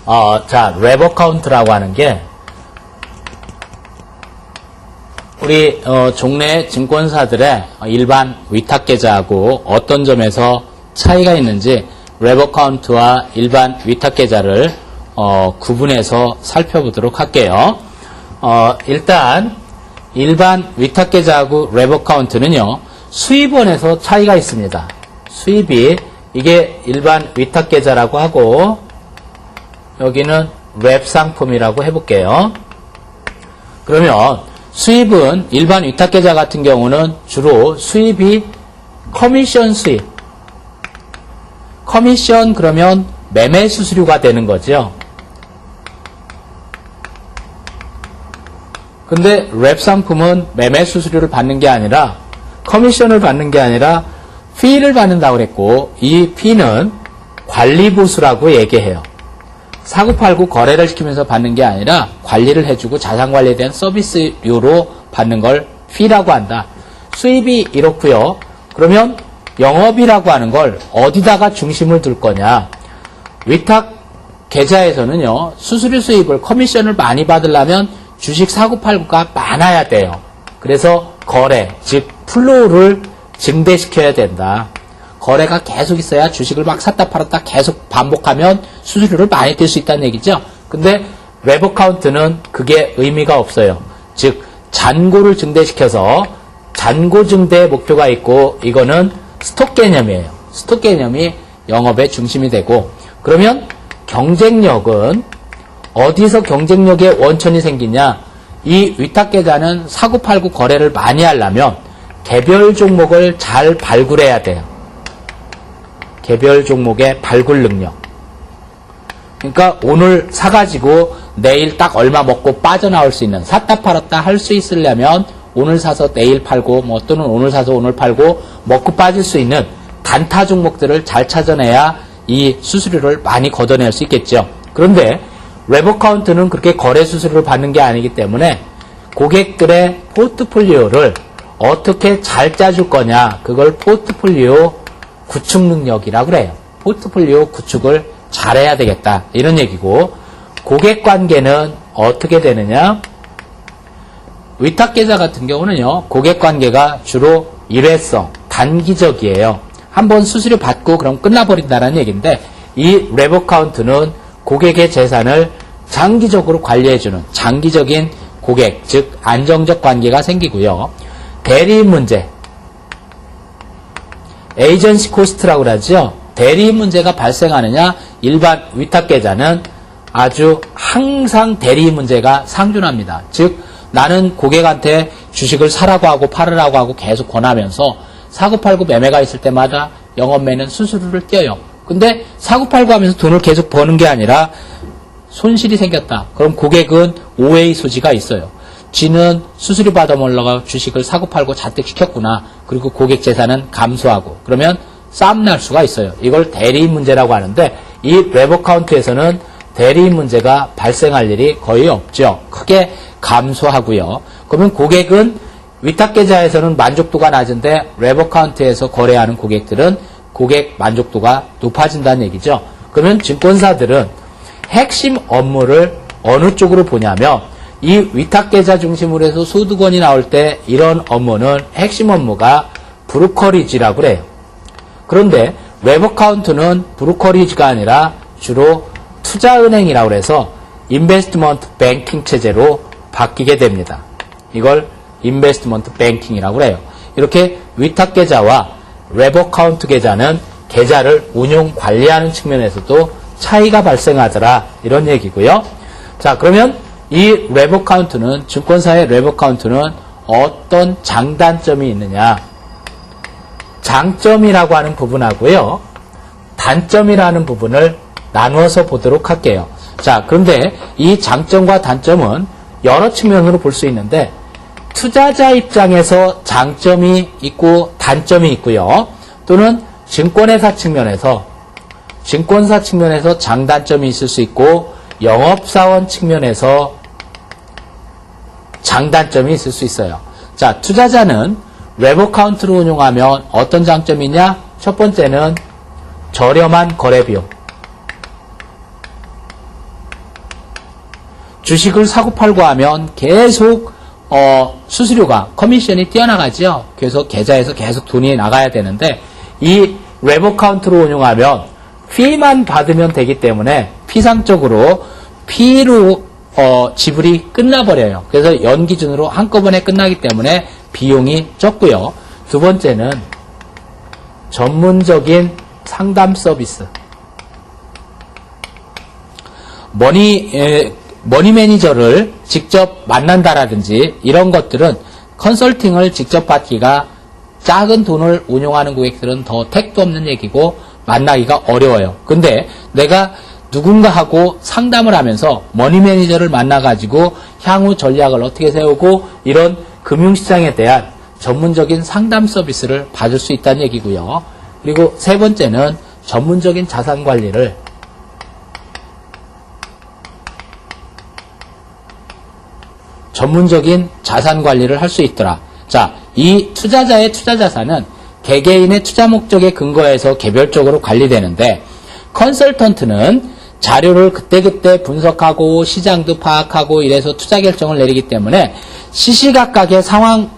자, 랩어카운트라고 하는 게 우리 종래 증권사들의 일반 위탁계좌하고 어떤 점에서 차이가 있는지 랩어카운트와 일반 위탁계좌를 구분해서 살펴보도록 할게요. 일단 일반 위탁계좌하고 랩어카운트는요, 수입원에서 차이가 있습니다. 수입이 이게 일반 위탁계좌라고 하고 여기는 랩상품이라고 해볼게요. 그러면 수입은 일반 위탁계좌 같은 경우는 주로 수입이 커미션 수입. 커미션 그러면 매매 수수료가 되는 거죠. 근데 랩 상품은 매매 수수료를 받는 게 아니라 커미션을 받는 게 아니라 피를 받는다고 그랬고 이 피는 관리보수라고 얘기해요. 사고팔고 거래를 시키면서 받는 게 아니라 관리를 해주고 자산관리에 대한 서비스료로 받는 걸 피라고 한다. 수입이 이렇고요. 그러면 영업이라고 하는 걸 어디다가 중심을 둘 거냐. 위탁 계좌에서는요. 수수료 수입을 커미션을 많이 받으려면 주식 사고팔고가 많아야 돼요. 그래서 거래, 즉 플로우를 증대시켜야 된다. 거래가 계속 있어야 주식을 막 샀다 팔았다 계속 반복하면 수수료를 많이 뗄 수 있다는 얘기죠. 근데 랩어카운트는 그게 의미가 없어요. 즉 잔고를 증대시켜서 잔고 증대의 목표가 있고 이거는 스톡 개념이에요. 스톡 개념이 영업의 중심이 되고 그러면 경쟁력은 어디서 경쟁력의 원천이 생기냐. 이 위탁계좌는 사고팔고 거래를 많이 하려면 개별 종목을 잘 발굴해야 돼요. 개별 종목의 발굴 능력. 그러니까 오늘 사가지고 내일 딱 얼마 먹고 빠져나올 수 있는 샀다 팔았다 할 수 있으려면 오늘 사서 내일 팔고 뭐 또는 오늘 사서 오늘 팔고 먹고 빠질 수 있는 단타 종목들을 잘 찾아내야 이 수수료를 많이 걷어낼 수 있겠죠. 그런데 랩어카운트는 그렇게 거래 수수료를 받는 게 아니기 때문에 고객들의 포트폴리오를 어떻게 잘 짜줄 거냐. 그걸 포트폴리오 구축 능력이라고 그래요. 포트폴리오 구축을 잘해야 되겠다. 이런 얘기고 고객 관계는 어떻게 되느냐. 위탁계좌 같은 경우는요. 고객 관계가 주로 일회성, 단기적이에요. 한번 수수료 받고 그럼 끝나버린다는 얘기인데 이 랩어카운트는 고객의 재산을 장기적으로 관리해주는 장기적인 고객, 즉 안정적 관계가 생기고요. 대리인 문제, 에이전시 코스트라고 그러죠. 대리인 문제가 발생하느냐. 일반 위탁계좌는 아주 항상 대리인 문제가 상존합니다. 즉 나는 고객한테 주식을 사라고 하고 팔으라고 하고 계속 권하면서 사고팔고 매매가 있을 때마다 영업매는 수수료를 떼어요. 근데 사고팔고 하면서 돈을 계속 버는 게 아니라 손실이 생겼다. 그럼 고객은 오해의 소지가 있어요. 지는 수수료 받아먹으려고 주식을 사고팔고 잔뜩 시켰구나. 그리고 고객 재산은 감소하고 그러면 싸움 날 수가 있어요. 이걸 대리인 문제라고 하는데 이 랩어카운트에서는 대리인 문제가 발생할 일이 거의 없죠. 크게 감소하고요. 그러면 고객은 위탁계좌에서는 만족도가 낮은데 랩어카운트에서 거래하는 고객들은 고객 만족도가 높아진다는 얘기죠. 그러면 증권사들은 핵심 업무를 어느 쪽으로 보냐면 이 위탁계좌 중심으로 해서 소득원이 나올 때 이런 업무는 핵심 업무가 브로커리지라고 그래요. 그런데 랩어카운트는 브로커리지가 아니라 주로 투자은행이라고 해서 인베스트먼트 뱅킹 체제로 바뀌게 됩니다. 이걸 인베스트먼트 뱅킹이라고 해요. 이렇게 위탁계좌와 랩어카운트 계좌는 계좌를 운용 관리하는 측면에서도 차이가 발생하더라. 이런 얘기고요. 자, 그러면 이 랩어카운트는 증권사의 랩어카운트는 어떤 장단점이 있느냐. 장점이라고 하는 부분하고요. 단점이라는 부분을 나누어서 보도록 할게요. 자, 그런데 이 장점과 단점은 여러 측면으로 볼 수 있는데 투자자 입장에서 장점이 있고 단점이 있고요. 또는 증권회사 측면에서 증권사 측면에서 장단점이 있을 수 있고 영업사원 측면에서 장단점이 있을 수 있어요. 자, 투자자는 랩어카운트로 운용하면 어떤 장점이 있냐? 첫 번째는 저렴한 거래 비용. 주식을 사고팔고 하면 계속 수수료가 커미션이 뛰어나가죠. 그래서 계좌에서 계속 돈이 나가야 되는데 이 랩어카운트로 운용하면 피만 받으면 되기 때문에 피상적으로 피로 지불이 끝나버려요. 그래서 연 기준으로 한꺼번에 끝나기 때문에 비용이 적고요. 두 번째는 전문적인 상담 서비스. 머니 매니저를 직접 만난다라든지 이런 것들은 컨설팅을 직접 받기가 작은 돈을 운용하는 고객들은 더 택도 없는 얘기고 만나기가 어려워요. 근데 내가 누군가하고 상담을 하면서 머니 매니저를 만나가지고 향후 전략을 어떻게 세우고 이런 금융시장에 대한 전문적인 상담 서비스를 받을 수 있다는 얘기고요. 그리고 세 번째는 전문적인 자산 관리를 할 수 있더라. 자, 이 투자자의 투자 자산은 개개인의 투자 목적에 근거해서 개별적으로 관리되는데 컨설턴트는 자료를 그때그때 분석하고 시장도 파악하고 이래서 투자 결정을 내리기 때문에 시시각각의 상황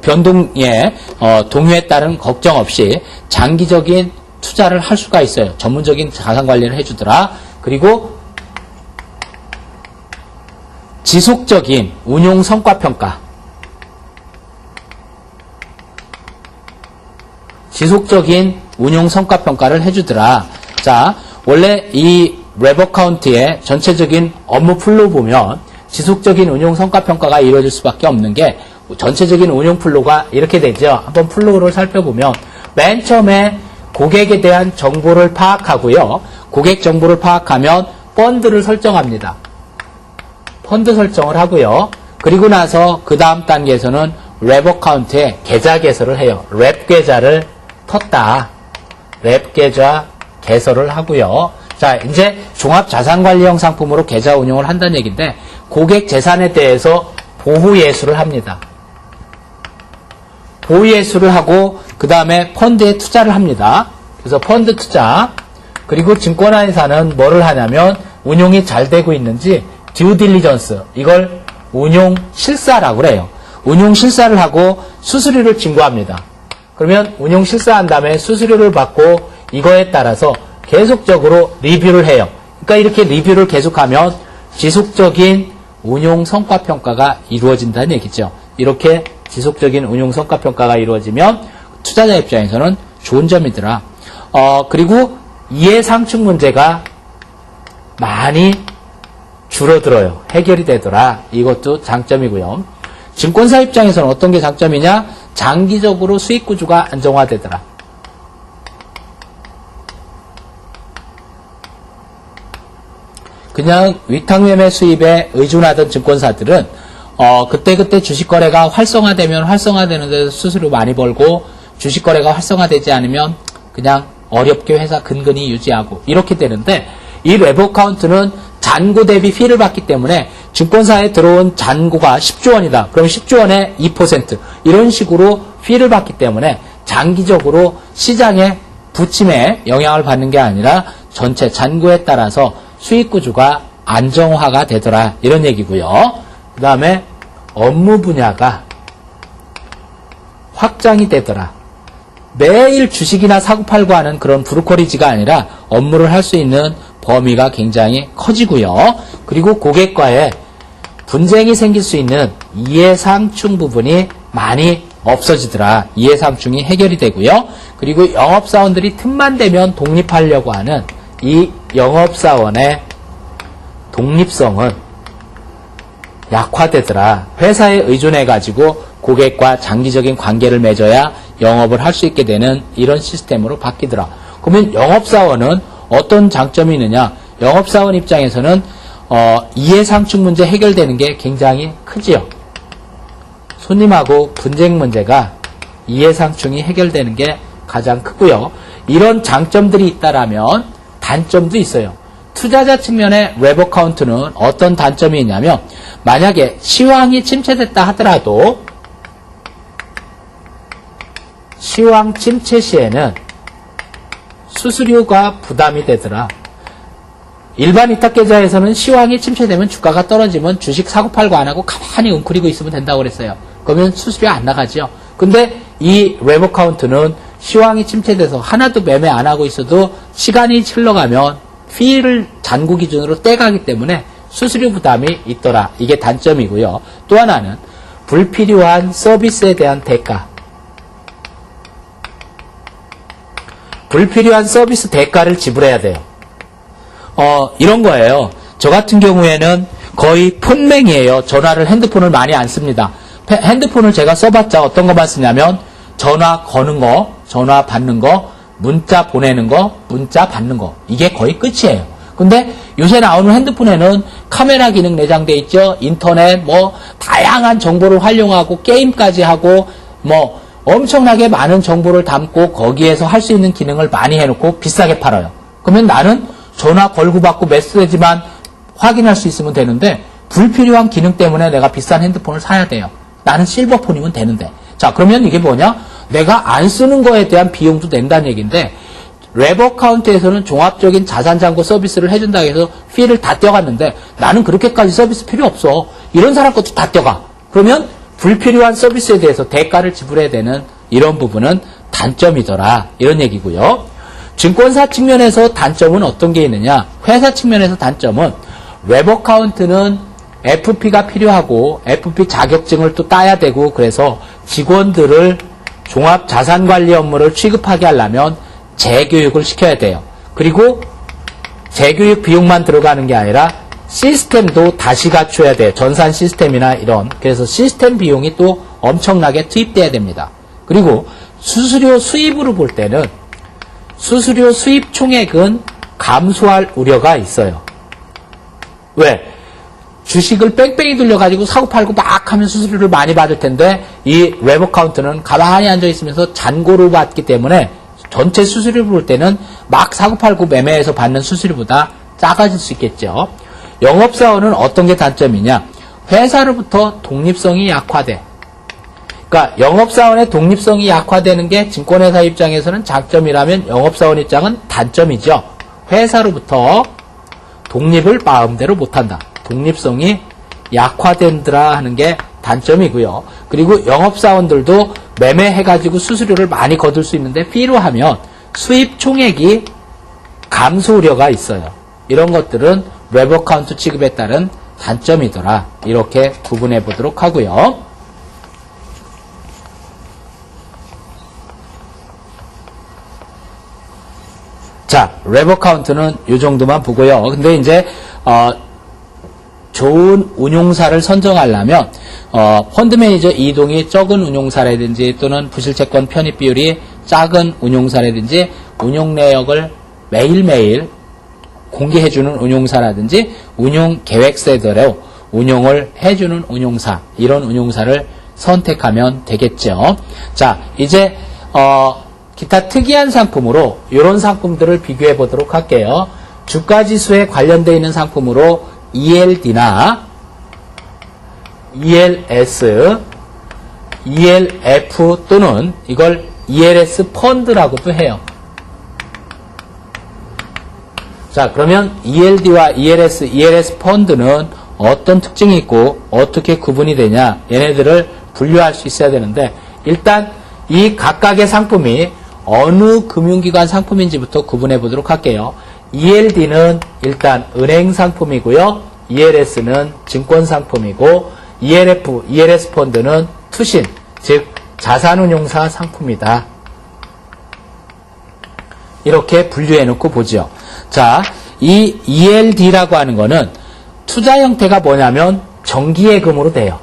변동에 동요에 따른 걱정 없이 장기적인 투자를 할 수가 있어요. 전문적인 자산 관리를 해주더라. 그리고 지속적인 운용 성과 평가. 지속적인 운용 성과 평가를 해주더라. 자, 원래 이 랩어카운트의 전체적인 업무 플로우 보면 지속적인 운용 성과 평가가 이루어질 수밖에 없는 게 전체적인 운용 플로우가 이렇게 되죠. 한번 플로우를 살펴보면 맨 처음에 고객에 대한 정보를 파악하고요. 고객 정보를 파악하면 펀드를 설정합니다. 펀드 설정을 하고요. 그리고 나서 그 다음 단계에서는 랩어카운트에 계좌 개설을 해요. 랩 계좌를 텄다. 랩 계좌 개설을 하고요. 자, 이제 종합자산관리형 상품으로 계좌 운용을 한다는 얘기인데 고객 재산에 대해서 보호 예수를 합니다. 보호 예수를 하고 그 다음에 펀드에 투자를 합니다. 그래서 펀드 투자 그리고 증권회사는 뭐를 하냐면 운용이 잘 되고 있는지 듀 딜리전스 이걸 운용 실사라고 그래요. 운용 실사를 하고 수수료를 징구합니다. 그러면 운용 실사한 다음에 수수료를 받고 이거에 따라서 계속적으로 리뷰를 해요. 그러니까 이렇게 리뷰를 계속하면 지속적인 운용 성과 평가가 이루어진다는 얘기죠. 이렇게 지속적인 운용 성과 평가가 이루어지면 투자자 입장에서는 좋은 점이더라. 그리고 이해 상충 문제가 많이 줄어들어요. 해결이 되더라. 이것도 장점이고요. 증권사 입장에서는 어떤 게 장점이냐? 장기적으로 수익 구조가 안정화되더라. 그냥 위탁매매 수입에 의존하던 증권사들은 그때그때 주식거래가 활성화되면 활성화되는 데서 수수료 많이 벌고 주식거래가 활성화되지 않으면 그냥 어렵게 회사 근근히 유지하고 이렇게 되는데 이 랩어카운트는 잔고 대비 피를 받기 때문에 증권사에 들어온 잔고가 10조 원이다. 그럼 10조 원에 2% 이런 식으로 피를 받기 때문에 장기적으로 시장의 부침에 영향을 받는 게 아니라 전체 잔고에 따라서 수익 구조가 안정화가 되더라. 이런 얘기고요. 그 다음에 업무 분야가 확장이 되더라. 매일 주식이나 사고팔고 하는 그런 브로커리지가 아니라 업무를 할 수 있는 범위가 굉장히 커지고요. 그리고 고객과의 분쟁이 생길 수 있는 이해상충 부분이 많이 없어지더라. 이해상충이 해결이 되고요. 그리고 영업사원들이 틈만 되면 독립하려고 하는 이 영업사원의 독립성은 약화되더라. 회사에 의존해가지고 고객과 장기적인 관계를 맺어야 영업을 할 수 있게 되는 이런 시스템으로 바뀌더라. 그러면 영업사원은 어떤 장점이 있느냐? 영업사원 입장에서는 이해상충 문제 해결되는 게 굉장히 크지요. 손님하고 분쟁 문제가 이해상충이 해결되는 게 가장 크고요. 이런 장점들이 있다라면 단점도 있어요. 투자자 측면의 랩어카운트는 어떤 단점이 있냐면 만약에 시황이 침체됐다 하더라도 시황 침체 시에는 수수료가 부담이 되더라. 일반 위탁계좌에서는 시황이 침체되면 주가가 떨어지면 주식 사고팔고 안 하고 가만히 웅크리고 있으면 된다고 그랬어요. 그러면 수수료 안 나가죠. 근데 이 웹어카운트는 시황이 침체돼서 하나도 매매 안 하고 있어도 시간이 흘러가면 피를 잔고 기준으로 떼가기 때문에 수수료 부담이 있더라. 이게 단점이고요. 또 하나는 불필요한 서비스에 대한 대가. 불필요한 서비스 대가를 지불해야 돼요. 이런 거예요. 저 같은 경우에는 거의 폰맹이에요. 전화를, 핸드폰을 많이 안 씁니다. 핸드폰을 제가 써봤자 어떤 것만 쓰냐면 전화 거는 거, 전화 받는 거, 문자 보내는 거, 문자 받는 거. 이게 거의 끝이에요. 근데 요새 나오는 핸드폰에는 카메라 기능 내장돼 있죠. 인터넷, 다양한 정보를 활용하고 게임까지 하고 엄청나게 많은 정보를 담고 거기에서 할 수 있는 기능을 많이 해놓고 비싸게 팔아요. 그러면 나는 전화 걸고 받고 메시지만 확인할 수 있으면 되는데 불필요한 기능 때문에 내가 비싼 핸드폰을 사야 돼요. 나는 실버폰이면 되는데. 자, 그러면 이게 뭐냐? 내가 안 쓰는 거에 대한 비용도 낸다는 얘기인데 웹어카운트에서는 종합적인 자산잔고 서비스를 해준다고 해서 피를 다 떼어갔는데 나는 그렇게까지 서비스 필요 없어. 이런 사람 것도 다 떼어가. 그러면 불필요한 서비스에 대해서 대가를 지불해야 되는 이런 부분은 단점이더라. 이런 얘기고요. 증권사 측면에서 단점은 어떤 게 있느냐? 회사 측면에서 단점은 웹어카운트는 FP가 필요하고 FP 자격증을 또 따야 되고 그래서 직원들을 종합자산관리 업무를 취급하게 하려면 재교육을 시켜야 돼요. 그리고 재교육 비용만 들어가는 게 아니라 시스템도 다시 갖춰야 돼요. 전산 시스템이나 이런. 그래서 시스템 비용이 또 엄청나게 투입돼야 됩니다. 그리고 수수료 수입으로 볼 때는 수수료 수입 총액은 감소할 우려가 있어요. 왜? 주식을 뺑뺑이 돌려가지고 사고팔고 막 하면 수수료를 많이 받을 텐데 이 웹어카운트는 가만히 앉아있으면서 잔고를 받기 때문에 전체 수수료를 볼 때는 막 사고팔고 매매해서 받는 수수료보다 작아질 수 있겠죠. 영업사원은 어떤 게 단점이냐? 회사로부터 독립성이 약화돼. 그러니까 영업사원의 독립성이 약화되는 게 증권회사 입장에서는 장점이라면 영업사원 입장은 단점이죠. 회사로부터 독립을 마음대로 못한다. 독립성이 약화된다 하는 게 단점이고요. 그리고 영업사원들도 매매해가지고 수수료를 많이 거둘 수 있는데 필요하면 수입 총액이 감소 우려가 있어요. 이런 것들은 웹어카운트 취급에 따른 단점이더라. 이렇게 구분해 보도록 하고요. 자, 웹어카운트는 이 정도만 보고요. 근데 이제 좋은 운용사를 선정하려면 펀드 매니저 이동이 적은 운용사라든지 또는 부실채권 편입 비율이 작은 운용사라든지 운용 내역을 매일매일 공개해주는 운용사라든지 운용 계획서대로 운용을 해주는 운용사, 이런 운용사를 선택하면 되겠죠. 자, 이제 기타 특이한 상품으로 이런 상품들을 비교해 보도록 할게요. 주가지수에 관련되어 있는 상품으로 ELD나 ELS, ELF 또는 이걸 ELS 펀드라고도 해요. 자, 그러면 ELD와 ELS, ELS 펀드는 어떤 특징이 있고 어떻게 구분이 되냐, 얘네들을 분류할 수 있어야 되는데 일단 이 각각의 상품이 어느 금융기관 상품인지부터 구분해 보도록 할게요. ELD는 일단 은행 상품이고요. ELS는 증권 상품이고 ELF, ELS 펀드는 투신, 즉 자산운용사 상품이다. 이렇게 분류해 놓고 보죠. 자, 이 ELD라고 하는 거는 투자 형태가 뭐냐면 정기예금으로 돼요.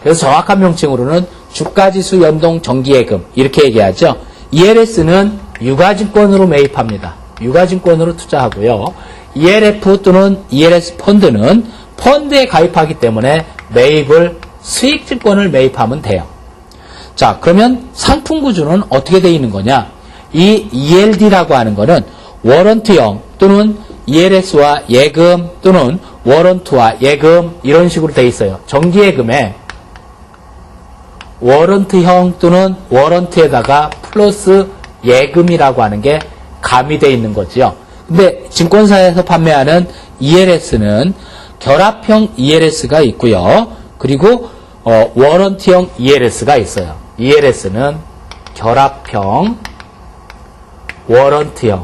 그래서 정확한 명칭으로는 주가지수 연동 정기예금 이렇게 얘기하죠. ELS는 유가증권으로 매입합니다. 유가증권으로 투자하고요. ELF 또는 ELS 펀드는 펀드에 가입하기 때문에 매입을 수익증권을 매입하면 돼요. 자, 그러면 상품 구조는 어떻게 되어 있는 거냐? 이 ELD라고 하는 거는 워런트형 또는 ELS와 예금 또는 워런트와 예금 이런 식으로 되어 있어요. 정기예금에 워런트형 또는 워런트에다가 플러스 예금이라고 하는 게 가미되어 있는 거지요. 근데 증권사에서 판매하는 ELS는 결합형 ELS가 있고요. 그리고 워런티형 ELS가 있어요. ELS는 결합형, 워런티형.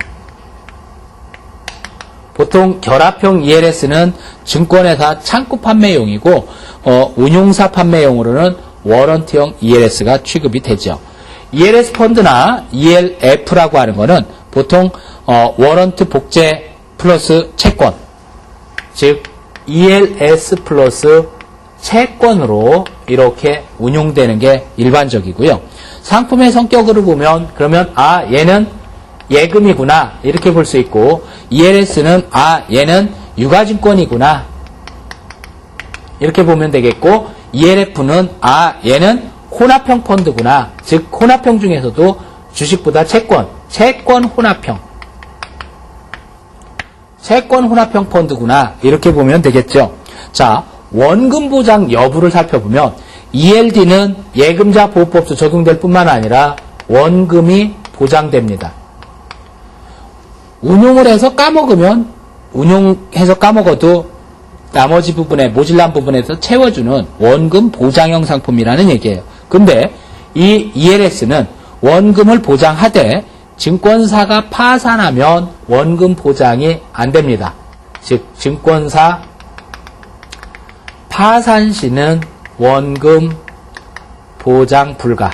보통 결합형 ELS는 증권회사 창구 판매용이고 운용사 판매용으로는 워런티형 ELS가 취급이 되죠. ELS 펀드나 ELF라고 하는 거는 보통 워런트 복제 플러스 채권, 즉 ELS 플러스 채권으로 이렇게 운용되는 게 일반적이고요. 상품의 성격으로 보면 그러면 얘는 예금이구나 이렇게 볼 수 있고, ELS는 얘는 유가증권이구나 이렇게 보면 되겠고, ELF는 얘는 혼합형 펀드구나, 즉 혼합형 중에서도 주식보다 채권 혼합형 펀드구나 이렇게 보면 되겠죠. 자, 원금 보장 여부를 살펴보면 ELD는 예금자 보호법도 적용될 뿐만 아니라 원금이 보장됩니다. 운용해서 까먹어도 나머지 부분에, 모질란 부분에서 채워주는 원금 보장형 상품이라는 얘기예요. 근데 이 ELS는 원금을 보장하되 증권사가 파산하면 원금 보장이 안 됩니다. 즉 증권사 파산 시는 원금 보장 불가,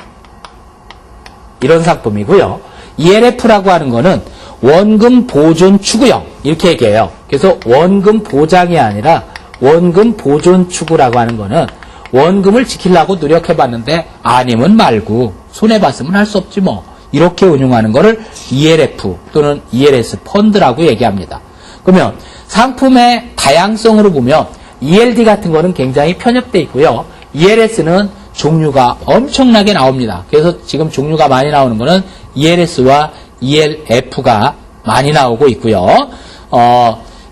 이런 상품이고요. ELF라고 하는 거는 원금 보존 추구형 이렇게 얘기해요. 그래서 원금 보장이 아니라 원금 보존 추구라고 하는 거는 원금을 지키려고 노력해봤는데 아니면 말고 손해봤으면 할 수 없지 뭐, 이렇게 운용하는 거를 ELF 또는 ELS 펀드라고 얘기합니다. 그러면 상품의 다양성으로 보면 ELD 같은 거는 굉장히 편협되어 있고요. ELS는 종류가 엄청나게 나옵니다. 그래서 지금 종류가 많이 나오는 거는 ELS와 ELF가 많이 나오고 있고요.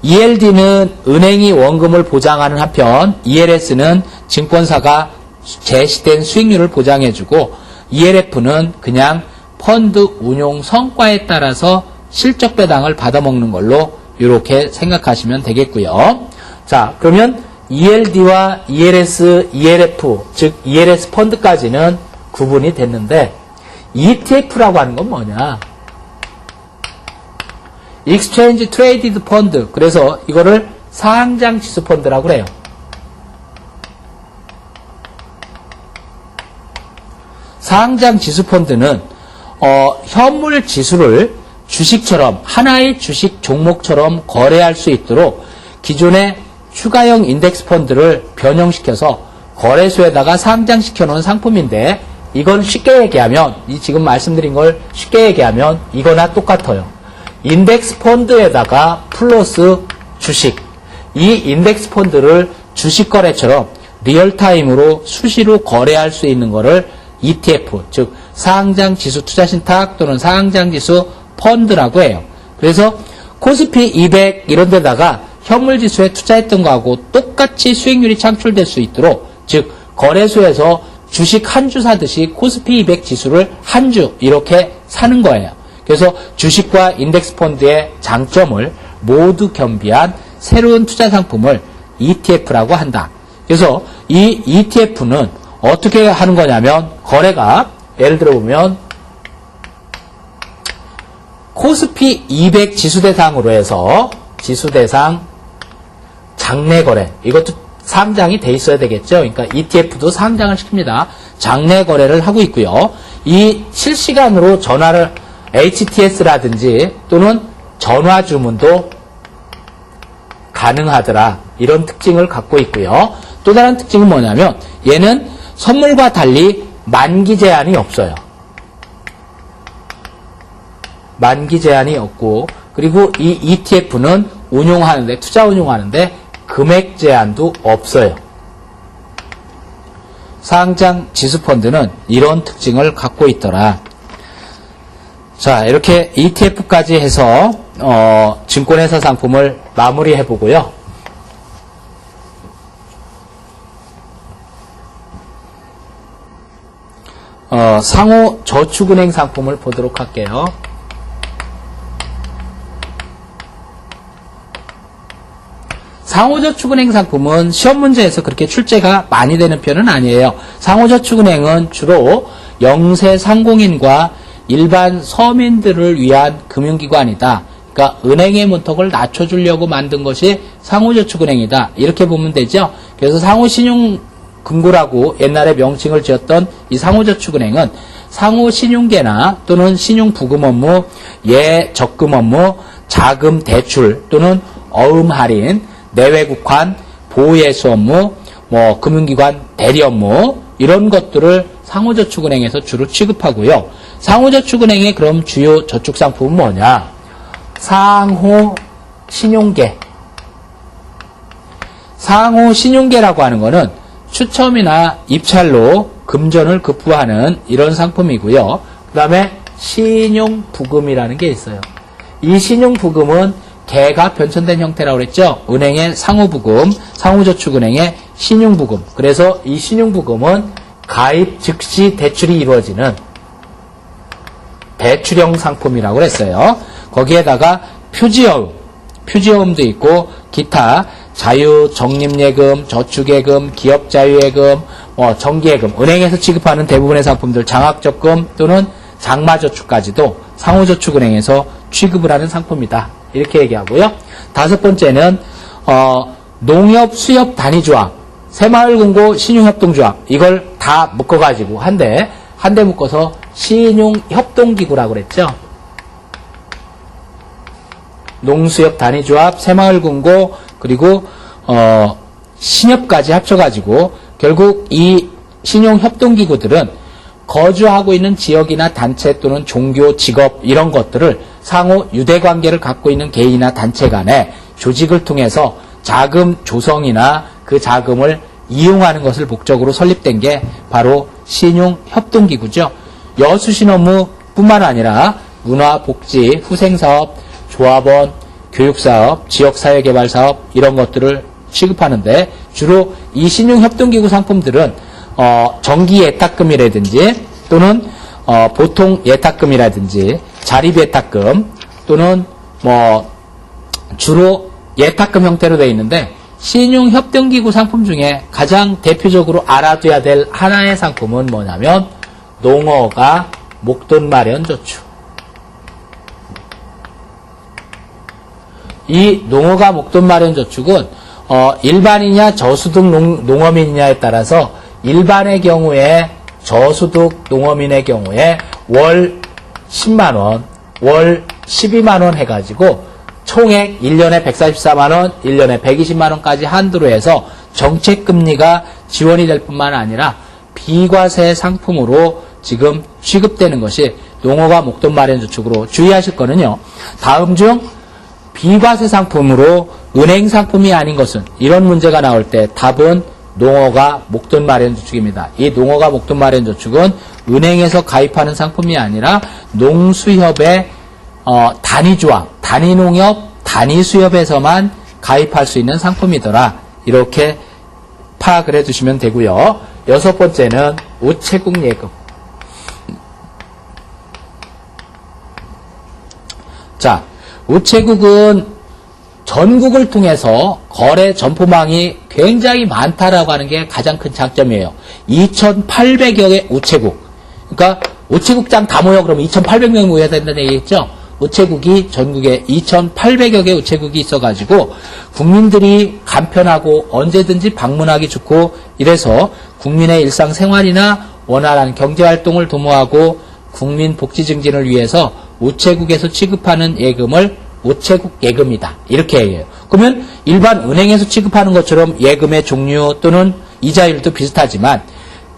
ELD는 은행이 원금을 보장하는 한편 ELS는 증권사가 제시된 수익률을 보장해주고, ELF는 그냥 펀드 운용 성과에 따라서 실적 배당을 받아먹는 걸로 이렇게 생각하시면 되겠고요. 자, 그러면 ELD와 ELS, ELF, 즉 ELS 펀드까지는 구분이 됐는데 ETF라고 하는 건 뭐냐? Exchange Traded Fund. 그래서 이거를 상장 지수 펀드라고 그래요. 상장 지수 펀드는 현물 지수를 주식처럼, 하나의 주식 종목처럼 거래할 수 있도록 기존의 추가형 인덱스 펀드를 변형시켜서 거래소에다가 상장시켜 놓은 상품인데, 이건 쉽게 얘기하면, 이 지금 말씀드린 걸 쉽게 얘기하면 이거나 똑같아요. 인덱스 펀드에다가 플러스 주식, 이 인덱스 펀드를 주식 거래처럼 리얼타임으로 수시로 거래할 수 있는 거를 ETF, 즉 상장지수 투자신탁 또는 상장지수 펀드라고 해요. 그래서 코스피 200 이런 데다가 현물지수에 투자했던 거하고 똑같이 수익률이 창출될 수 있도록, 즉 거래소에서 주식 한 주 사듯이 코스피 200 지수를 한 주 이렇게 사는 거예요. 그래서 주식과 인덱스 펀드의 장점을 모두 겸비한 새로운 투자 상품을 ETF라고 한다. 그래서 이 ETF는 어떻게 하는 거냐면, 거래가 예를 들어 보면 코스피 200 지수 대상으로 해서 지수 대상 장내 거래, 이것도 상장이 돼 있어야 되겠죠. 그러니까 ETF도 상장을 시킵니다. 장내 거래를 하고 있고요. 이 실시간으로 전화를 HTS라든지 또는 전화 주문도 가능하더라, 이런 특징을 갖고 있고요. 또 다른 특징은 뭐냐면 얘는 선물과 달리 만기 제한이 없어요. 만기 제한이 없고, 그리고 이 ETF는 운용하는데, 투자 운용하는데 금액 제한도 없어요. 상장 지수펀드는 이런 특징을 갖고 있더라. 자, 이렇게 ETF까지 해서 증권회사 상품을 마무리해 보고요. 상호 저축은행 상품을 보도록 할게요. 상호저축은행 상품은 시험 문제에서 그렇게 출제가 많이 되는 편은 아니에요. 상호저축은행은 주로 영세 상공인과 일반 서민들을 위한 금융기관이다. 그러니까 은행의 문턱을 낮춰주려고 만든 것이 상호저축은행이다. 이렇게 보면 되죠. 그래서 상호신용금고라고 옛날에 명칭을 지었던 이 상호저축은행은 상호신용계나 또는 신용부금 업무, 예적금 업무, 자금 대출 또는 어음 할인, 내외국환, 보호예수 업무, 금융기관 대리 업무 이런 것들을 상호저축은행에서 주로 취급하고요. 상호저축은행의 그럼 주요 저축상품은 뭐냐? 상호신용계. 상호신용계라고 하는 것은 추첨이나 입찰로 금전을 급부하는 이런 상품이고요. 그 다음에 신용부금이라는 게 있어요. 이 신용부금은 개가 변천된 형태라고 그랬죠. 은행의 상호부금, 상호저축은행의 신용부금. 그래서 이 신용부금은 가입 즉시 대출이 이루어지는 대출형 상품이라고 그랬어요. 거기에다가 표지어음도 있고 기타 자유적립예금, 저축예금, 기업자유예금, 정기예금, 은행에서 취급하는 대부분의 상품들 장학적금 또는 장마저축까지도 상호저축은행에서 취급을 하는 상품이다. 이렇게 얘기하고요. 다섯 번째는 농협수협단위조합, 새마을금고 신용협동조합 이걸 다 묶어가지고 한 대 묶어서 신용협동기구라고 그랬죠. 농수협단위조합, 새마을금고 그리고 신협까지 합쳐가지고 결국 이 신용협동기구들은 거주하고 있는 지역이나 단체 또는 종교, 직업 이런 것들을 상호 유대관계를 갖고 있는 개인이나 단체 간에 조직을 통해서 자금 조성이나 그 자금을 이용하는 것을 목적으로 설립된 게 바로 신용협동기구죠. 여수신 업무뿐만 아니라 문화, 복지, 후생사업, 조합원, 교육사업, 지역사회개발사업 이런 것들을 취급하는데 주로 이 신용협동기구 상품들은 정기예탁금이라든지 또는 보통 예탁금이라든지 자립예탁금 또는 주로 예탁금 형태로 되어 있는데 신용협동기구 상품 중에 가장 대표적으로 알아둬야 될 하나의 상품은 뭐냐면 농어가 목돈마련저축. 이 농어가 목돈마련저축은 일반이냐 저소득 농어민이냐에 따라서 일반의 경우에 저소득 농어민의 경우에 월 10만원, 월 12만원 해가지고 총액 1년에 144만원, 1년에 120만원까지 한도로 해서 정책금리가 지원이 될 뿐만 아니라 비과세 상품으로 지금 취급되는 것이 농어가 목돈마련저축으로 주의하실 거는요. 다음 중 비과세 상품으로 은행 상품이 아닌 것은 이런 문제가 나올 때 답은 농어가 목돈마련저축입니다. 이 농어가 목돈마련저축은 은행에서 가입하는 상품이 아니라 농수협의 단위조합, 단위농협, 단위수협에서만 가입할 수 있는 상품이더라. 이렇게 파악을 해두시면 되고요. 여섯 번째는 우체국 예금. 자, 우체국은 전국을 통해서 거래 점포망이 굉장히 많다라고 하는 게 가장 큰 장점이에요. 2,800여 개 우체국. 그러니까 우체국장 다 모여 그러면 2,800명이 모여야 된다는 얘기겠죠. 우체국이 전국에 2,800여 개 우체국이 있어가지고 국민들이 간편하고 언제든지 방문하기 좋고 이래서 국민의 일상생활이나 원활한 경제활동을 도모하고 국민 복지 증진을 위해서 우체국에서 취급하는 예금을 우체국 예금이다. 이렇게 얘기해요. 그러면 일반 은행에서 취급하는 것처럼 예금의 종류 또는 이자율도 비슷하지만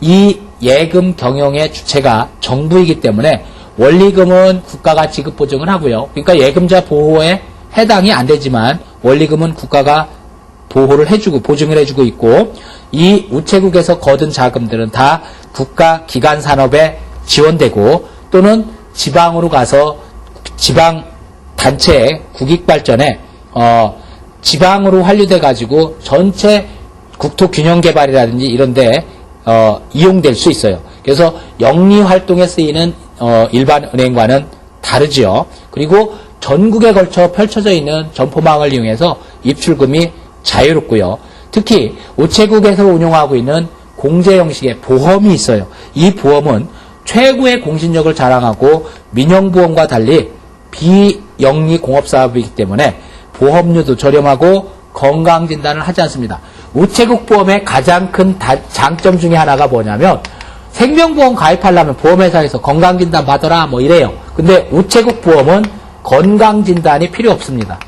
이 예금 경영의 주체가 정부이기 때문에 원리금은 국가가 지급 보증을 하고요. 그러니까 예금자 보호에 해당이 안 되지만 원리금은 국가가 보호를 해주고 보증을 해주고 있고 이 우체국에서 거둔 자금들은 다 국가 기관 산업에 지원되고 또는 지방으로 가서 지방 단체의 국익 발전에 지방으로 환류돼 가지고 전체 국토 균형 개발이라든지 이런 데 이용될 수 있어요. 그래서 영리 활동에 쓰이는 일반 은행과는 다르지요. 그리고 전국에 걸쳐 펼쳐져 있는 점포망을 이용해서 입출금이 자유롭고요. 특히 우체국에서 운용하고 있는 공제 형식의 보험이 있어요. 이 보험은 최고의 공신력을 자랑하고 민영보험과 달리 비영리 공업사업이기 때문에 보험료도 저렴하고 건강진단을 하지 않습니다. 우체국 보험의 가장 큰 장점 중에 하나가 뭐냐면 생명보험 가입하려면 보험회사에서 건강진단 받아라 뭐 이래요. 근데 우체국 보험은 건강진단이 필요 없습니다.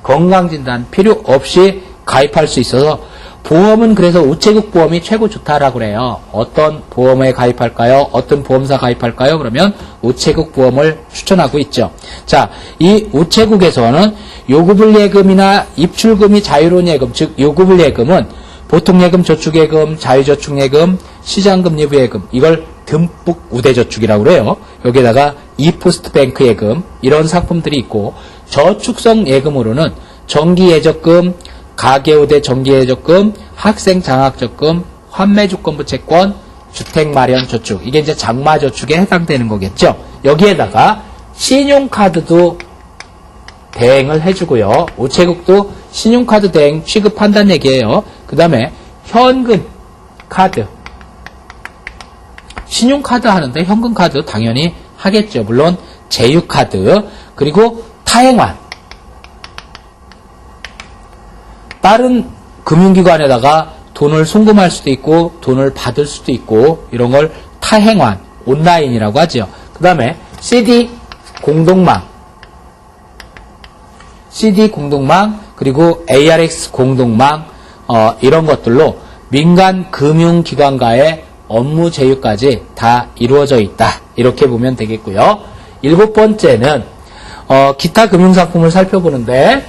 건강진단 필요 없이 가입할 수 있어서 보험은 그래서 우체국 보험이 최고 좋다라고 그래요. 어떤 보험에 가입할까요? 어떤 보험사 가입할까요? 그러면 우체국 보험을 추천하고 있죠. 자, 이 우체국에서는 요구불 예금이나 입출금이 자유로운 예금, 즉 요구불 예금은 보통예금, 저축예금, 자유저축예금, 시장금리부예금 이걸 듬뿍 우대저축이라고 그래요. 여기에다가 이포스트뱅크 예금 이런 상품들이 있고 저축성 예금으로는 정기예적금, 가계우대 정기예적금, 학생장학적금, 환매주권부 채권, 주택마련저축 이게 이제 장마저축에 해당되는 거겠죠. 여기에다가 신용카드도 대행을 해주고요. 우체국도 신용카드 대행 취급한다는 얘기예요. 그 다음에 현금 카드 신용카드 하는데 현금카드 당연히 하겠죠. 물론 제휴카드 그리고 타행환 다른 금융기관에다가 돈을 송금할 수도 있고 돈을 받을 수도 있고 이런 걸 타행환 온라인이라고 하죠. 그 다음에 CD 공동망 그리고 ARX 공동망 이런 것들로 민간 금융기관과의 업무 제휴까지 다 이루어져 있다. 이렇게 보면 되겠고요. 7번째는 기타 금융상품을 살펴보는데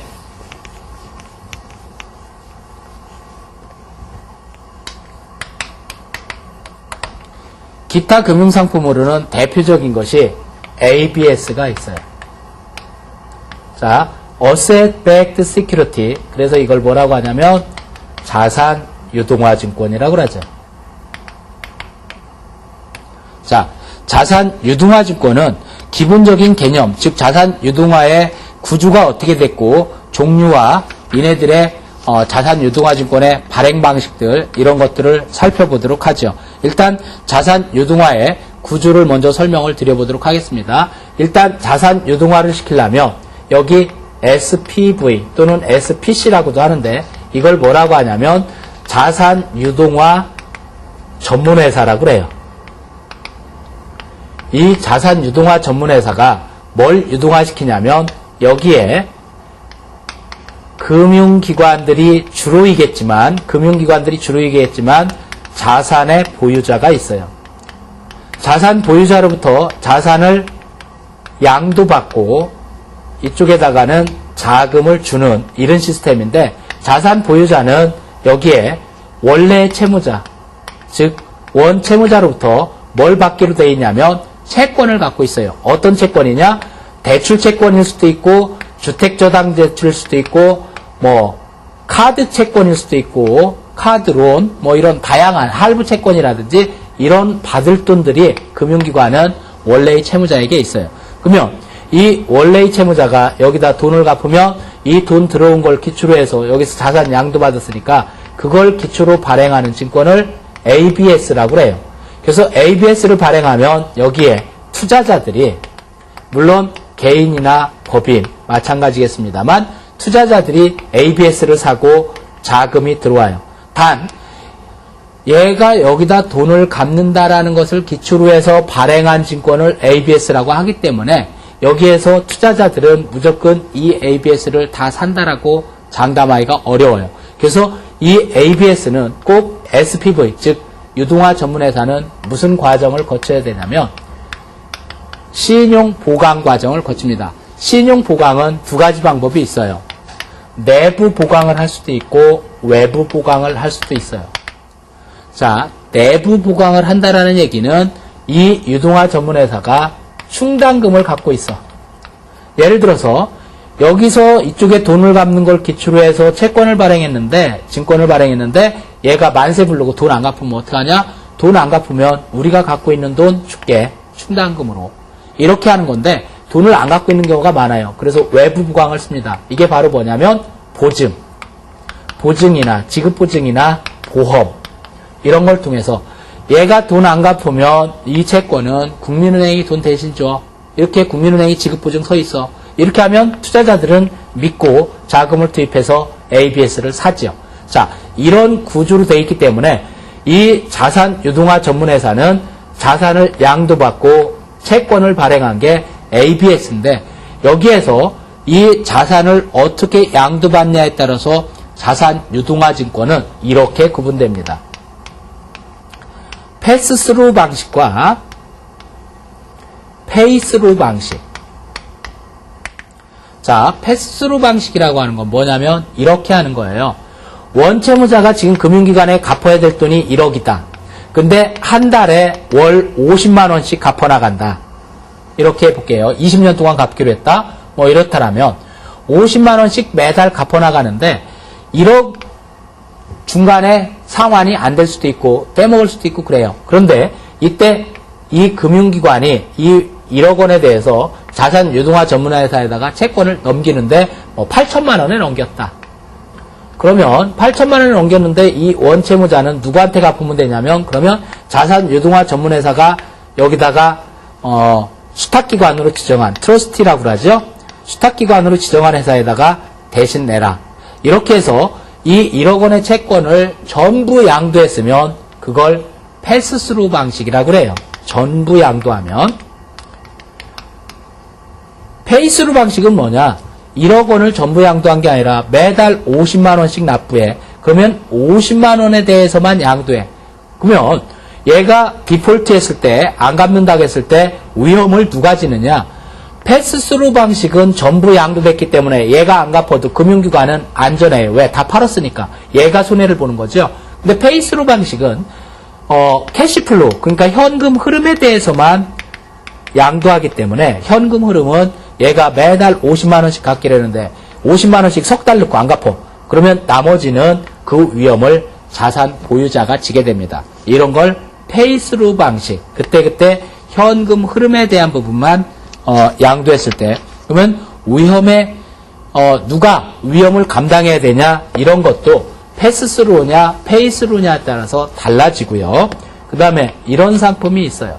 기타 금융상품으로는 대표적인 것이 ABS가 있어요. 자, Asset Backed Security. 그래서 이걸 뭐라고 하냐면 자산 유동화 증권이라고 그러죠. 자, 자산 유동화 증권은 기본적인 개념, 즉 자산 유동화의 구조가 어떻게 됐고 종류와 이네들의 자산 유동화 증권의 발행 방식들 이런 것들을 살펴보도록 하죠. 일단 자산 유동화의 구조를 먼저 설명을 드려보도록 하겠습니다. 일단 자산 유동화를 시키려면 여기 SPV 또는 SPC라고도 하는데 이걸 뭐라고 하냐면 자산 유동화 전문회사라고 그래요. 이 자산 유동화 전문회사가 뭘 유동화시키냐면 여기에 금융기관들이 주로이겠지만 자산의 보유자가 있어요. 자산 보유자로부터 자산을 양도받고 이쪽에다가는 자금을 주는 이런 시스템인데 자산 보유자는 여기에 원래 채무자, 즉 원채무자로부터 뭘 받기로 되어 있냐면 채권을 갖고 있어요. 어떤 채권이냐? 대출 채권일 수도 있고 주택저당 대출일 수도 있고 뭐 카드 채권일 수도 있고 카드론 뭐 이런 다양한 할부 채권이라든지 이런 받을 돈들이 금융기관은 원래의 채무자에게 있어요. 그러면 이 원래의 채무자가 여기다 돈을 갚으면 이 돈 들어온 걸 기초로 해서 여기서 자산 양도받았으니까 그걸 기초로 발행하는 증권을 ABS라고 해요. 그래서 ABS를 발행하면 여기에 투자자들이 물론 개인이나 법인 마찬가지겠습니다만 투자자들이 ABS를 사고 자금이 들어와요. 단 얘가 여기다 돈을 갚는다라는 것을 기초로 해서 발행한 증권을 ABS라고 하기 때문에 여기에서 투자자들은 무조건 이 ABS를 다 산다라고 장담하기가 어려워요. 그래서 이 ABS는 꼭 SPV, 즉 유동화 전문회사는 무슨 과정을 거쳐야 되냐면 신용 보강 과정을 거칩니다. 신용 보강은 두 가지 방법이 있어요. 내부 보강을 할 수도 있고 외부 보강을 할 수도 있어요. 자, 내부 보강을 한다라는 얘기는 이 유동화 전문회사가 충당금을 갖고 있어. 예를 들어서 여기서 이쪽에 돈을 갚는 걸 기초로 해서 채권을 발행했는데 증권을 발행했는데 얘가 만세 부르고 돈 안 갚으면 어떡하냐? 돈 안 갚으면 우리가 갖고 있는 돈 줄게. 충당금으로. 이렇게 하는 건데 돈을 안 갖고 있는 경우가 많아요. 그래서 외부 보강을 씁니다. 이게 바로 뭐냐면 보증이나 지급보증이나 보험 이런 걸 통해서 얘가 돈 안 갚으면 이 채권은 국민은행이 돈 대신 줘. 이렇게 국민은행이 지급보증 서 있어. 이렇게 하면 투자자들은 믿고 자금을 투입해서 ABS를 사지요. 자, 이런 구조로 되어 있기 때문에 이 자산 유동화 전문회사는 자산을 양도받고 채권을 발행한 게 ABS인데 여기에서 이 자산을 어떻게 양도받냐에 따라서 자산 유동화 증권은 이렇게 구분됩니다. 패스스루 방식과 페이스루 방식. 자, 패스스루 방식이라고 하는 건 뭐냐면 이렇게 하는 거예요. 원채무자가 지금 금융기관에 갚아야 될 돈이 1억이다. 근데 한 달에 월 50만 원씩 갚아 나간다. 이렇게 해볼게요. 20년 동안 갚기로 했다. 뭐 이렇다라면 50만 원씩 매달 갚아 나가는데 1억 중간에 상환이 안 될 수도 있고 떼먹을 수도 있고 그래요. 그런데 이때 이 금융기관이 이 1억 원에 대해서 자산 유동화 전문회사에다가 채권을 넘기는데 8천만 원에 넘겼다. 그러면 8천만 원을 넘겼는데 이 원채무자는 누구한테 갚으면 되냐면 그러면 자산 유동화 전문회사가 여기다가 수탁기관으로 지정한 트러스티라고 그러죠. 수탁기관으로 지정한 회사에다가 대신 내라. 이렇게 해서 이 1억 원의 채권을 전부 양도했으면 그걸 패스스루 방식이라고 그래요. 전부 양도하면. 페이스루 방식은 뭐냐? 1억 원을 전부 양도한 게 아니라 매달 50만 원씩 납부해. 그러면 50만 원에 대해서만 양도해. 그러면 얘가 디폴트 했을 때, 안 갚는다고 했을 때 위험을 누가 지느냐? 패스스루 방식은 전부 양도됐기 때문에 얘가 안 갚아도 금융기관은 안전해요. 왜? 다 팔았으니까. 얘가 손해를 보는 거죠. 근데 페이스스루 방식은 캐시플로우, 그러니까 현금 흐름에 대해서만 양도하기 때문에 현금 흐름은 얘가 매달 50만 원씩 갚기로 했는데 50만 원씩 석 달 넣고 안 갚아. 그러면 나머지는 그 위험을 자산 보유자가 지게 됩니다. 이런 걸 페이스스루 방식. 그때 현금 흐름에 대한 부분만 양도했을 때 그러면 위험에 누가 위험을 감당해야 되냐 이런 것도 패스스루냐 페이스스루냐에 따라서 달라지고요. 그 다음에 이런 상품이 있어요.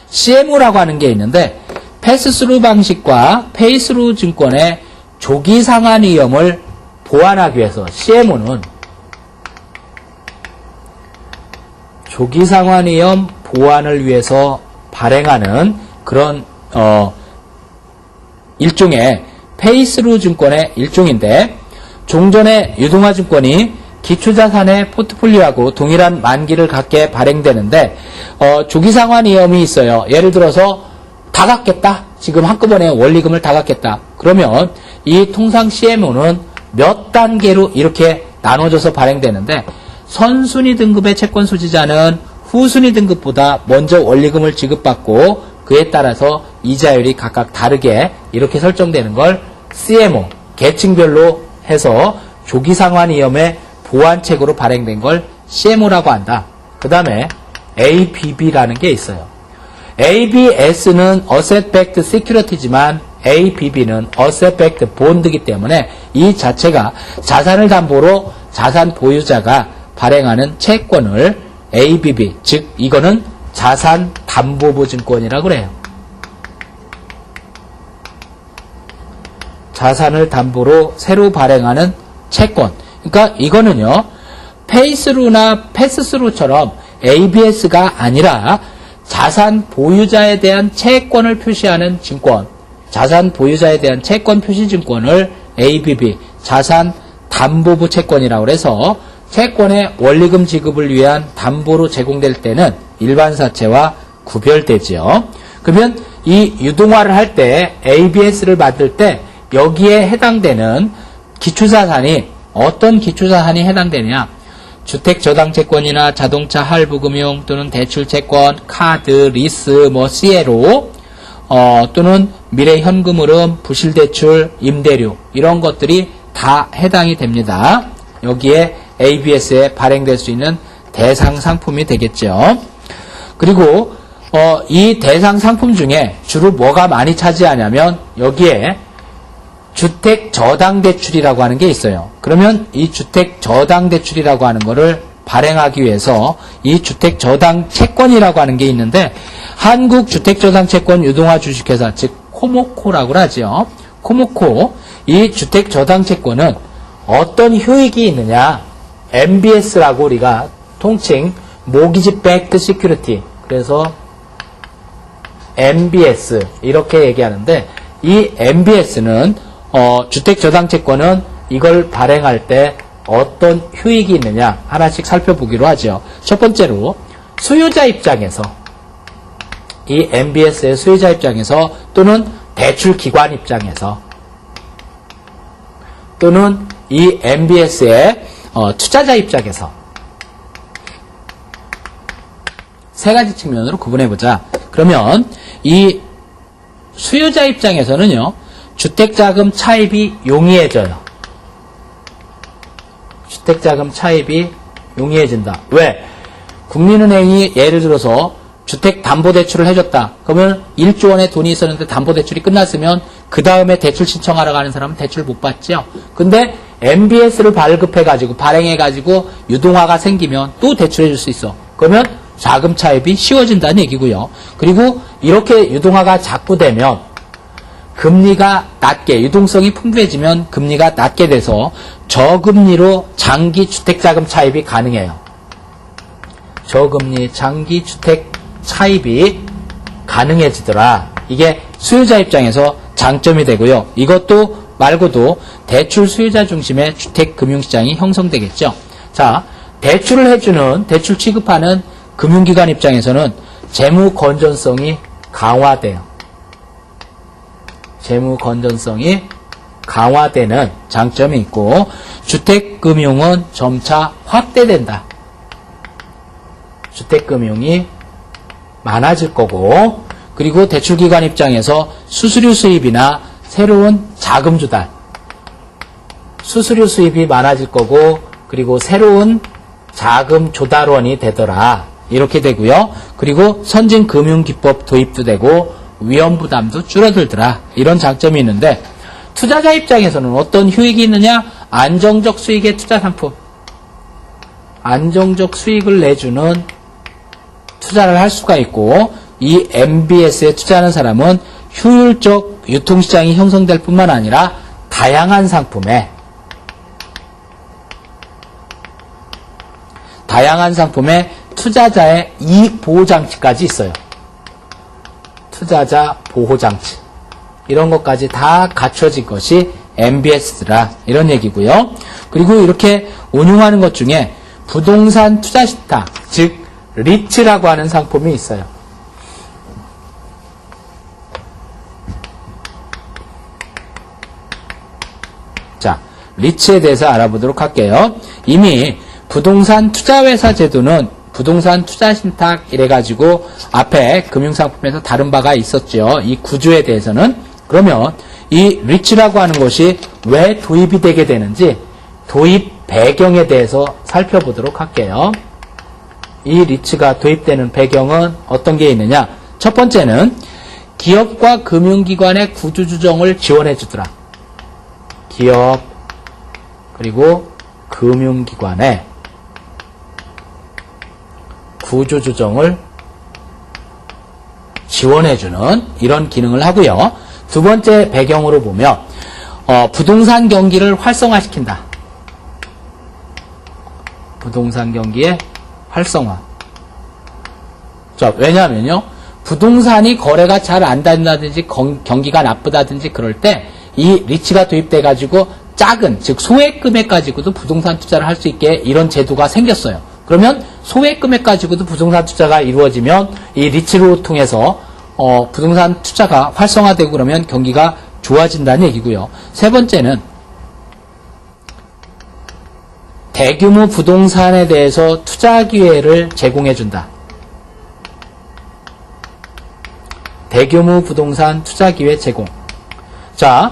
CMO라고 하는 게 있는데 패스스루 방식과 페이스스루 증권의 조기 상환 위험을 보완하기 위해서 CMO는 조기 상환 위험 보완을 위해서 발행하는 그런 일종의 페이스스루 증권의 일종인데 종전의 유동화 증권이 기초자산의 포트폴리오하고 동일한 만기를 갖게 발행되는데 조기상환 위험이 있어요. 예를 들어서 다 갚겠다. 지금 한꺼번에 원리금을 다 갚겠다. 그러면 이 통상 CMO는 몇 단계로 이렇게 나눠져서 발행되는데 선순위 등급의 채권 소지자는 후순위 등급보다 먼저 원리금을 지급받고 그에 따라서 이자율이 각각 다르게 이렇게 설정되는 걸 CMO, 계층별로 해서 조기상환 위험의 보완책으로 발행된 걸 CMO라고 한다. 그 다음에 ABB라는 게 있어요. ABS는 Asset Backed Security지만 ABB는 Asset Backed Bond이기 때문에 이 자체가 자산을 담보로 자산 보유자가 발행하는 채권을 ABB, 즉 이거는 자산 담보부 증권이라고 그래요. 자산을 담보로 새로 발행하는 채권. 그러니까 이거는요. 페이스루나 패스스루처럼 ABS가 아니라 자산 보유자에 대한 채권을 표시하는 증권, 자산 보유자에 대한 채권 표시 증권을 ABB, 자산 담보부 채권이라고 해서 채권의 원리금 지급을 위한 담보로 제공될 때는 일반 사채와 구별되지요. 그러면 이 유동화를 할 때 ABS를 만들 때 여기에 해당되는 기초자산이 어떤 기초자산이 해당되냐? 주택저당채권이나 자동차 할부금융 또는 대출채권, 카드, 리스, CLO 또는 미래현금흐름, 부실대출, 임대료 이런 것들이 다 해당이 됩니다. 여기에 ABS에 발행될 수 있는 대상 상품이 되겠죠. 그리고 이 대상 상품 중에 주로 뭐가 많이 차지하냐면 여기에 주택 저당 대출이라고 하는 게 있어요. 그러면 이 주택 저당 대출이라고 하는 거를 발행하기 위해서 이 주택 저당 채권이라고 하는 게 있는데, 한국 주택 저당 채권 유동화 주식회사, 즉 코모코라고 하죠. 코모코, 이 주택 저당 채권은 어떤 효익이 있느냐? MBS라고 우리가 통칭 모기지 백드 시큐리티, 그래서 MBS 이렇게 얘기하는데, 이 MBS는 주택 저당 채권은 이걸 발행할 때 어떤 효익이 있느냐 하나씩 살펴보기로 하죠. 첫 번째로 수요자 입장에서, 이 MBS의 수요자 입장에서, 또는 대출 기관 입장에서, 또는 이 MBS의 투자자 입장에서 세 가지 측면으로 구분해보자. 그러면 이 수요자 입장에서는요, 주택자금 차입이 용이해져요. 주택자금 차입이 용이해진다. 왜? 국민은행이 예를 들어서 주택담보대출을 해줬다. 그러면 1조 원의 돈이 있었는데 담보대출이 끝났으면 그 다음에 대출 신청하러 가는 사람은 대출 못 받죠. 근데 MBS를 발급해가지고 발행해가지고 유동화가 생기면 또 대출해줄 수 있어. 그러면 자금 차입이 쉬워진다는 얘기고요. 그리고 이렇게 유동화가 자꾸 되면 금리가 낮게, 유동성이 풍부해지면 금리가 낮게 돼서 저금리로 장기 주택자금 차입이 가능해요. 저금리 장기 주택 차입이 가능해지더라. 이게 수요자 입장에서 장점이 되고요. 이것도 말고도 대출 수요자 중심의 주택금융시장이 형성되겠죠. 자, 대출을 해주는, 대출 취급하는 금융기관 입장에서는 재무 건전성이 강화돼요. 재무 건전성이 강화되는 장점이 있고, 주택금융은 점차 확대된다. 주택금융이 많아질 거고, 그리고 대출기관 입장에서 수수료 수입이나 새로운 자금 조달, 수수료 수입이 많아질 거고, 그리고 새로운 자금 조달원이 되더라. 이렇게 되고요. 그리고 선진금융기법 도입도 되고 위험 부담도 줄어들더라. 이런 장점이 있는데, 투자자 입장에서는 어떤 효익이 있느냐? 안정적 수익의 투자 상품, 안정적 수익을 내주는 투자를 할 수가 있고, 이 MBS에 투자하는 사람은 효율적 유통시장이 형성될 뿐만 아니라 다양한 상품에 투자자의 이익 보호장치까지 있어요. 투자자 보호장치, 이런 것까지 다 갖춰진 것이 MBS라, 이런 얘기고요. 그리고 이렇게 운용하는 것 중에 부동산 투자 신탁, 즉 리츠라고 하는 상품이 있어요. 자, 리츠에 대해서 알아보도록 할게요. 이미 부동산 투자회사 제도는 부동산 투자 신탁 이래가지고 앞에 금융상품에서 다룬 바가 있었죠. 이 구조에 대해서는. 그러면 이 리츠라고 하는 것이 왜 도입이 되게 되는지 도입 배경에 대해서 살펴보도록 할게요. 이 리츠가 도입되는 배경은 어떤 게 있느냐? 첫 번째는 기업과 금융기관의 구조조정을 지원해 주더라. 기업 그리고 금융기관의 구조조정을 지원해주는 이런 기능을 하고요. 두 번째 배경으로 보면 부동산 경기를 활성화시킨다. 부동산 경기의 활성화. 자, 왜냐하면요, 부동산이 거래가 잘 안 된다든지 경기가 나쁘다든지 그럴 때 이 리츠가 도입돼가지고 작은, 즉 소액 금액 가지고도 부동산 투자를 할 수 있게 이런 제도가 생겼어요. 그러면 소액 금액 가지고도 부동산 투자가 이루어지면 이 리츠로 통해서 부동산 투자가 활성화되고 그러면 경기가 좋아진다는 얘기고요. 세 번째는 대규모 부동산에 대해서 투자 기회를 제공해준다. 대규모 부동산 투자 기회 제공. 자,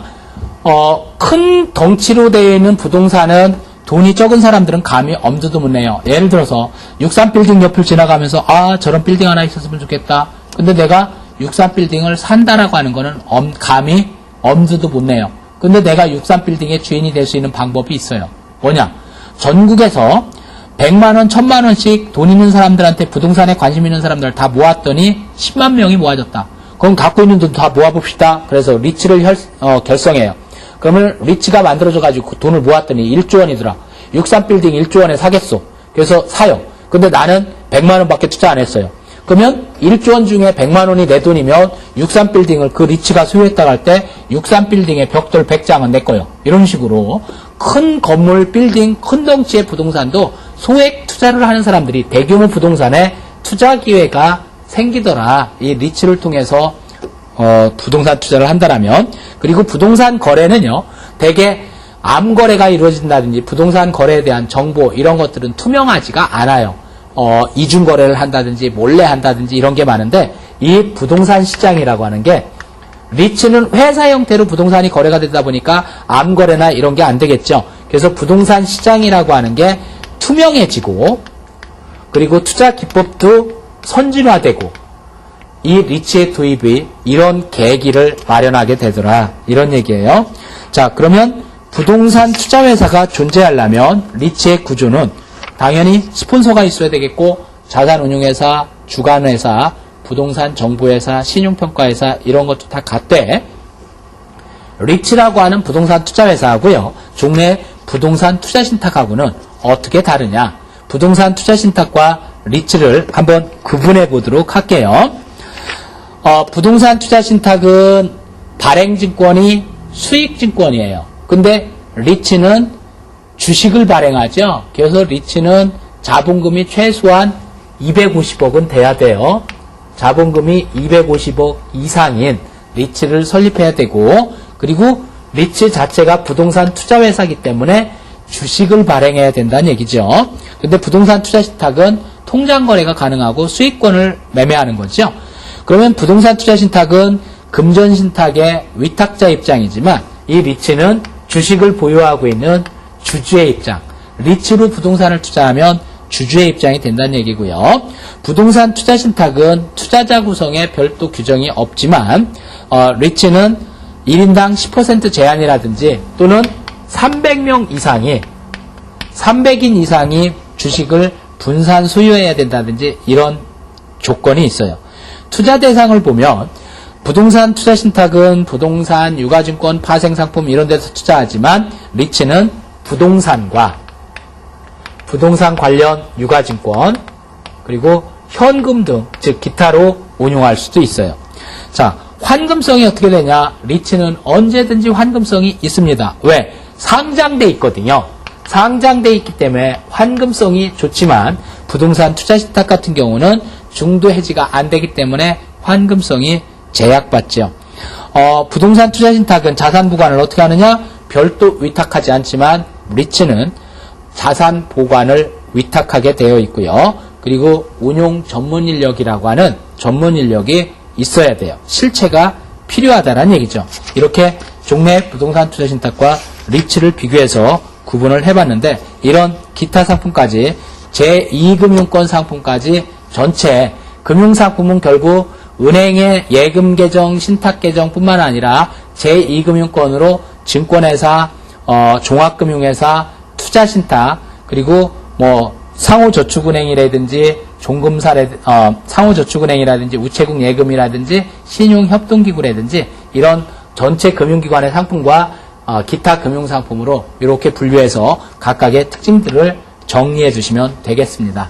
큰 덩치로 되어 있는 부동산은 돈이 적은 사람들은 감히 엄두도 못 내요. 예를 들어서 63빌딩 옆을 지나가면서 저런 빌딩 하나 있었으면 좋겠다. 근데 내가 63빌딩을 산다라고 하는 거는 감히 엄두도 못 내요. 근데 내가 63빌딩의 주인이 될 수 있는 방법이 있어요. 뭐냐? 전국에서 100만원, 1000만원씩 돈 있는 사람들한테 부동산에 관심 있는 사람들 다 모았더니 10만 명이 모아졌다. 그럼 갖고 있는 돈 다 모아봅시다. 그래서 리츠를 결성해요. 그러면 리츠가 만들어져가지고 돈을 모았더니 1조 원이더라. 63빌딩 1조 원에 사겠소. 그래서 사요. 근데 나는 100만 원밖에 투자 안 했어요. 그러면 1조 원 중에 100만 원이 내 돈이면 63빌딩을 그 리츠가 소유했다고 할 때 63빌딩의 벽돌 100장은 내 거예요. 이런 식으로 큰 건물, 빌딩, 큰 덩치의 부동산도 소액 투자를 하는 사람들이 대규모 부동산에 투자 기회가 생기더라. 이 리츠를 통해서 부동산 투자를 한다라면. 그리고 부동산 거래는요, 대개 암 거래가 이루어진다든지 부동산 거래에 대한 정보 이런 것들은 투명하지가 않아요. 이중 거래를 한다든지 몰래 한다든지 이런 게 많은데, 이 부동산 시장이라고 하는 게 리츠는 회사 형태로 부동산이 거래가 되다 보니까 암 거래나 이런 게 안 되겠죠. 그래서 부동산 시장이라고 하는 게 투명해지고, 그리고 투자 기법도 선진화되고, 이 리츠의 도입이 이런 계기를 마련하게 되더라. 이런 얘기예요. 자, 그러면 부동산 투자회사가 존재하려면 리츠의 구조는 당연히 스폰서가 있어야 되겠고, 자산운용회사, 주관회사, 부동산 정보회사, 신용평가회사 이런 것도 다 갖되, 리츠라고 하는 부동산 투자회사하고요, 종래 부동산 투자신탁하고는 어떻게 다르냐? 부동산 투자신탁과 리츠를 한번 구분해 보도록 할게요. 부동산 투자신탁은 발행증권이 수익증권이에요. 근데 리츠는 주식을 발행하죠. 그래서 리츠는 자본금이 최소한 250억은 돼야 돼요. 자본금이 250억 이상인 리츠를 설립해야 되고, 그리고 리츠 자체가 부동산 투자회사이기 때문에 주식을 발행해야 된다는 얘기죠. 근데 부동산 투자신탁은 통장 거래가 가능하고 수익권을 매매하는 거죠. 그러면 부동산 투자신탁은 금전신탁의 위탁자 입장이지만, 이 리츠는 주식을 보유하고 있는 주주의 입장. 리츠로 부동산을 투자하면 주주의 입장이 된다는 얘기고요. 부동산 투자신탁은 투자자 구성에 별도 규정이 없지만, 리츠는 1인당 10% 제한이라든지 또는 300명 이상이 300인 이상이 주식을 분산 소유해야 된다든지 이런 조건이 있어요. 투자 대상을 보면 부동산 투자신탁은 부동산, 유가증권, 파생상품 이런 데서 투자하지만, 리츠는 부동산과 부동산 관련 유가증권 그리고 현금 등, 즉 기타로 운용할 수도 있어요. 자, 환금성이 어떻게 되냐? 리츠는 언제든지 환금성이 있습니다. 왜? 상장돼 있거든요. 상장돼 있기 때문에 환금성이 좋지만, 부동산 투자신탁 같은 경우는 중도 해지가 안 되기 때문에 환금성이 제약받죠. 부동산 투자신탁은 자산 보관을 어떻게 하느냐? 별도 위탁하지 않지만 리츠는 자산 보관을 위탁하게 되어 있고요. 그리고 운용 전문 인력이라고 하는 전문 인력이 있어야 돼요. 실체가 필요하다는 얘기죠. 이렇게 종래 부동산 투자신탁과 리츠를 비교해서 구분을 해봤는데, 이런 기타 상품까지 제2금융권 상품까지 전체 금융상품은 결국 은행의 예금 계정, 신탁 계정뿐만 아니라 제2금융권으로 증권회사, 종합금융회사, 투자신탁, 그리고 상호저축은행이라든지 상호저축은행이라든지 우체국 예금이라든지 신용협동기구라든지 이런 전체 금융기관의 상품과 기타 금융상품으로 이렇게 분류해서 각각의 특징들을 정리해 주시면 되겠습니다.